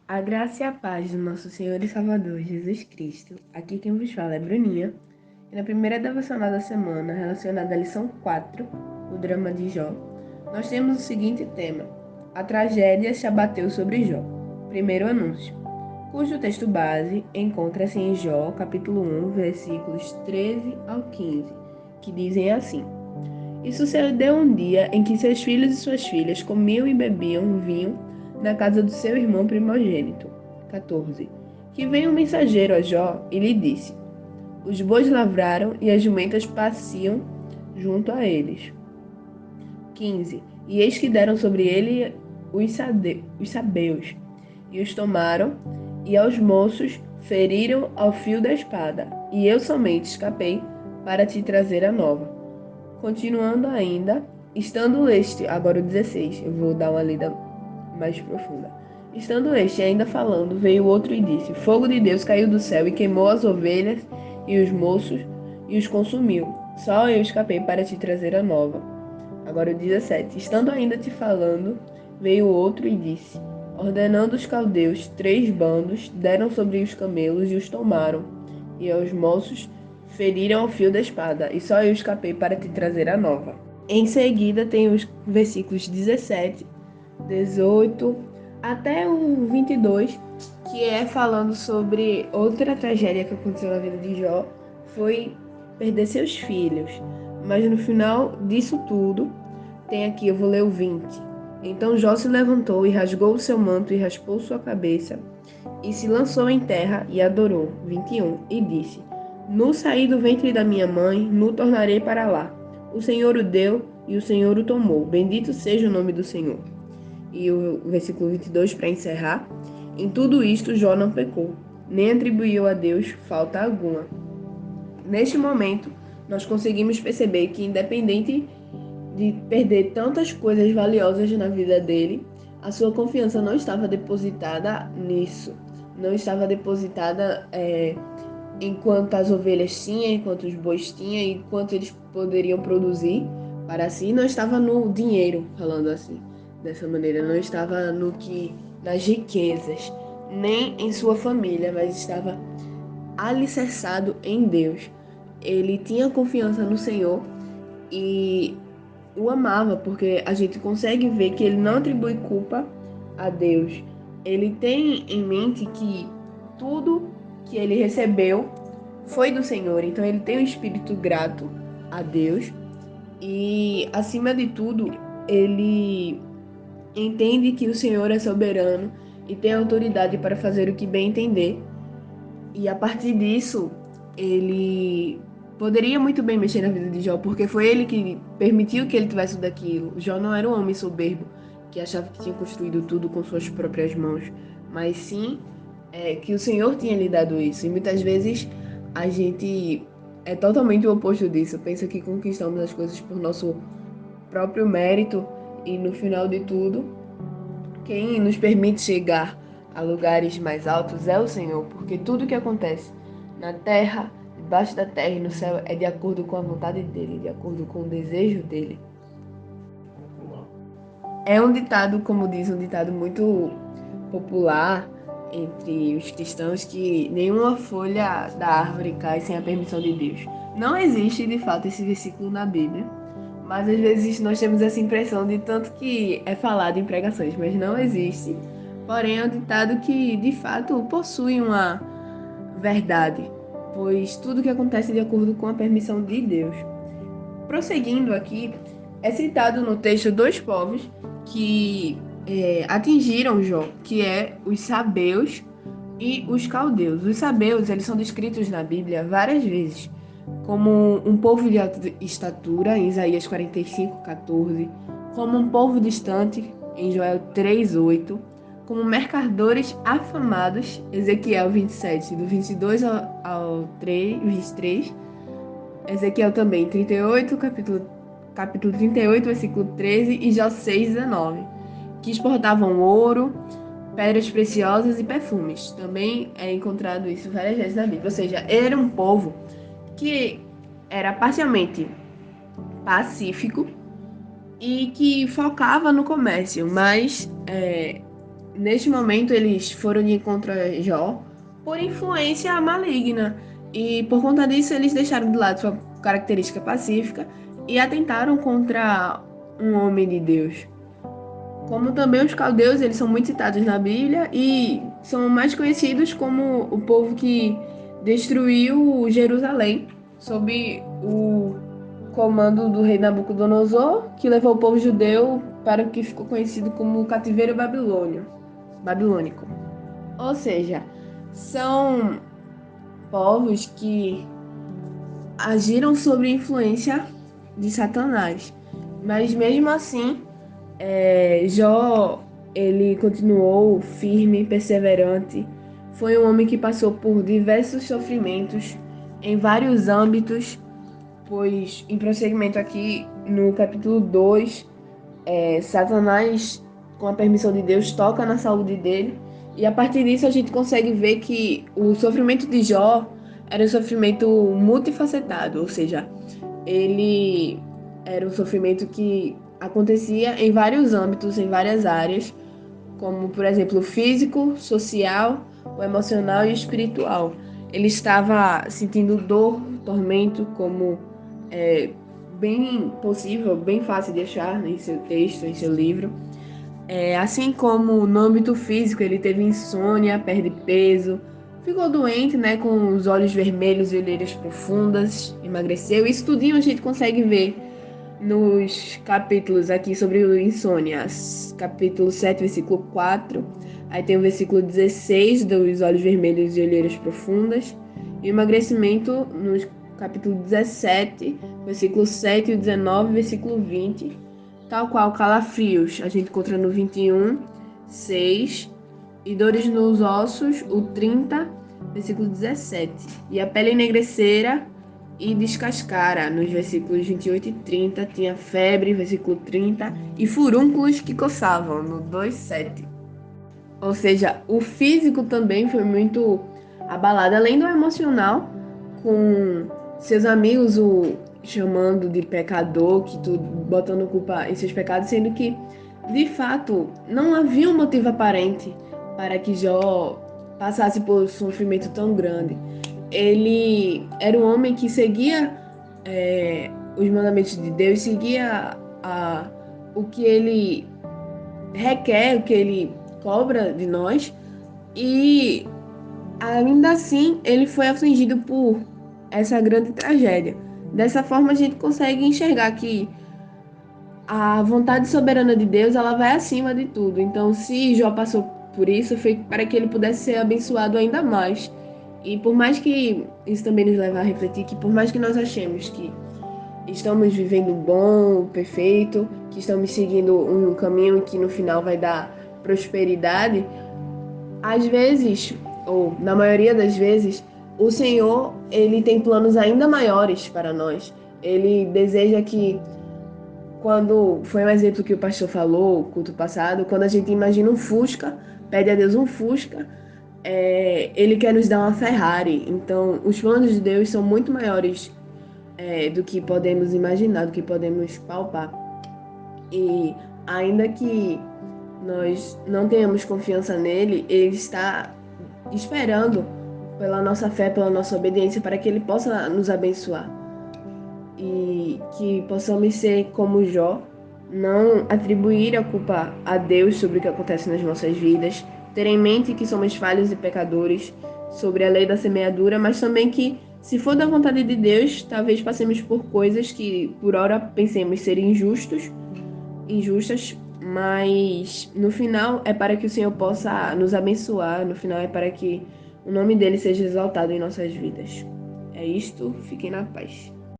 A graça e a paz do nosso Senhor e Salvador Jesus Cristo. Aqui quem vos fala é Bruninha. E na primeira devocional da semana, relacionada à lição 4, o drama de Jó, nós temos o seguinte tema: a tragédia se abateu sobre Jó. Primeiro anúncio, cujo texto base encontra-se em Jó, capítulo 1, versículos 13 ao 15, que dizem assim: E sucedeu um dia em que seus filhos e suas filhas comiam e bebiam vinho na casa do seu irmão primogênito. 14. Que veio um mensageiro a Jó e lhe disse: Os bois lavraram e as jumentas pasciam junto a eles. 15. E eis que deram sobre ele os sabeus, e os tomaram, e aos moços feriram ao fio da espada, e eu somente escapei para te trazer a nova. Continuando ainda, estando este, agora o 16, eu vou dar uma lida mais profunda. Estando este ainda falando, veio outro e disse: Fogo de Deus caiu do céu e queimou as ovelhas e os moços e os consumiu. Só eu escapei para te trazer a nova. Agora o 17. Estando ainda te falando, veio outro e disse: Ordenando os caldeus, 3 bandos deram sobre os camelos e os tomaram, e aos moços feriram ao fio da espada, e só eu escapei para te trazer a nova. Em seguida tem os versículos 17, 18 até o 22, que é falando sobre outra tragédia que aconteceu na vida de Jó, foi perder seus filhos. Mas no final disso tudo, tem aqui, eu vou ler o 20. Então Jó se levantou e rasgou o seu manto e raspou sua cabeça, e se lançou em terra e adorou. 21. E disse: Nu saí do ventre da minha mãe, nu tornarei para lá. O Senhor o deu e o Senhor o tomou. Bendito seja o nome do Senhor. E o versículo 22 para encerrar. Em tudo isto Jó não pecou, nem atribuiu a Deus falta alguma. Neste momento, nós conseguimos perceber que, independente de perder tantas coisas valiosas na vida dele, a sua confiança não estava depositada nisso. Não estava depositada enquanto as ovelhas tinham, enquanto os bois tinham, enquanto eles poderiam produzir para si. Não estava no dinheiro, falando assim, dessa maneira. Não estava nas riquezas, nem em sua família, mas estava alicerçado em Deus. Ele tinha confiança no Senhor e o amava, porque a gente consegue ver que ele não atribui culpa a Deus. Ele tem em mente que tudo que ele recebeu foi do Senhor, então ele tem um espírito grato a Deus e, acima de tudo, ele entende que o Senhor é soberano e tem autoridade para fazer o que bem entender. E a partir disso, ele poderia muito bem mexer na vida de Jó, porque foi ele que permitiu que ele tivesse tudo aquilo. Jó não era um homem soberbo que achava que tinha construído tudo com suas próprias mãos, mas sim que o Senhor tinha lhe dado isso. E muitas vezes a gente é totalmente o oposto disso. Pensa que conquistamos as coisas por nosso próprio mérito e no final de tudo, quem nos permite chegar a lugares mais altos é o Senhor, porque tudo que acontece na terra, debaixo da terra e no céu é de acordo com a vontade dele, de acordo com o desejo dele. É um ditado, como diz, um ditado muito popular entre os cristãos, que nenhuma folha da árvore cai sem a permissão de Deus. Não existe de fato esse versículo na Bíblia, mas às vezes nós temos essa impressão de tanto que é falado em pregações, mas não existe. Porém, é um ditado que de fato possui uma verdade, pois tudo que acontece é de acordo com a permissão de Deus. Prosseguindo aqui, é citado no texto 2 povos que atingiram Jó, que é os sabeus e os caldeus. Os sabeus, eles são descritos na Bíblia várias vezes como um povo de alta estatura, em Isaías 45:14, como um povo distante, em Joel 3:8, como mercadores afamados, Ezequiel 27, do 22 ao 23, Ezequiel também 38, capítulo 38, versículo 13, e Jó 6:19, que exportavam ouro, pedras preciosas e perfumes. Também é encontrado isso várias vezes na Bíblia. Ou seja, era um povo que era parcialmente pacífico e que focava no comércio, mas neste momento eles foram de encontro a Jó por influência maligna. E por conta disso eles deixaram de lado sua característica pacífica e atentaram contra um homem de Deus. Como também os caldeus, eles são muito citados na Bíblia e são mais conhecidos como o povo que destruiu Jerusalém sob o comando do rei Nabucodonosor, que levou o povo judeu para o que ficou conhecido como o cativeiro babilônico. Ou seja, são povos que agiram sob influência de Satanás. Mas mesmo assim, Jó, ele continuou firme, perseverante. Foi um homem que passou por diversos sofrimentos em vários âmbitos, pois, em prosseguimento aqui no capítulo 2, Satanás, com a permissão de Deus, toca na saúde dele. E a partir disso a gente consegue ver que o sofrimento de Jó era um sofrimento multifacetado, ou seja, ele era um sofrimento que acontecia em vários âmbitos, em várias áreas, como, por exemplo, o físico, social, o emocional e o espiritual. Ele estava sentindo dor, tormento, como é bem possível, bem fácil de achar em seu texto, em seu livro. Assim como no âmbito físico, ele teve insônia, perde peso, ficou doente, né, com os olhos vermelhos e olheiras profundas, emagreceu. Isso tudinho a gente consegue ver nos capítulos aqui sobre o insônia, capítulo 7, versículo 4. Aí tem o versículo 16 dos olhos vermelhos e olheiras profundas. E o emagrecimento no capítulo 17, versículo 7 e 19, versículo 20. Tal qual calafrios, a gente encontra no 21, 6. E dores nos ossos, o 30, versículo 17. E a pele enegrecerá e descascara, nos versículos 28 e 30, tinha febre, versículo 30, e furúnculos que coçavam, no 2:7. Ou seja, o físico também foi muito abalado, além do emocional, com seus amigos o chamando de pecador, que tu botando culpa em seus pecados, sendo que, de fato, não havia um motivo aparente para que Jó passasse por um sofrimento tão grande. Ele era um homem que seguia os mandamentos de Deus, seguia o que ele requer, o que ele cobra de nós, e ainda assim ele foi afligido por essa grande tragédia. Dessa forma a gente consegue enxergar que a vontade soberana de Deus, ela vai acima de tudo. Então, se Jó passou por isso, foi para que ele pudesse ser abençoado ainda mais. E por mais que isso também nos leva a refletir que por mais que nós achemos que estamos vivendo o bom, o perfeito, que estamos seguindo um caminho que no final vai dar prosperidade, às vezes, ou na maioria das vezes, o Senhor, ele tem planos ainda maiores para nós. Ele deseja que, quando foi um exemplo que o pastor falou, culto passado, quando a gente imagina um Fusca, pede a Deus um Fusca, ele quer nos dar uma Ferrari. Então, os planos de Deus são muito maiores do que podemos imaginar, do que podemos palpar. E ainda que nós não tenhamos confiança nele, ele está esperando pela nossa fé, pela nossa obediência, para que ele possa nos abençoar. E que possamos ser como Jó, não atribuir a culpa a Deus sobre o que acontece nas nossas vidas, ter em mente que somos falhos e pecadores, sobre a lei da semeadura, mas também que, se for da vontade de Deus, talvez passemos por coisas que por hora pensemos serem injustas, mas no final é para que o Senhor possa nos abençoar, no final é para que o nome dele seja exaltado em nossas vidas. É isto, fiquem na paz.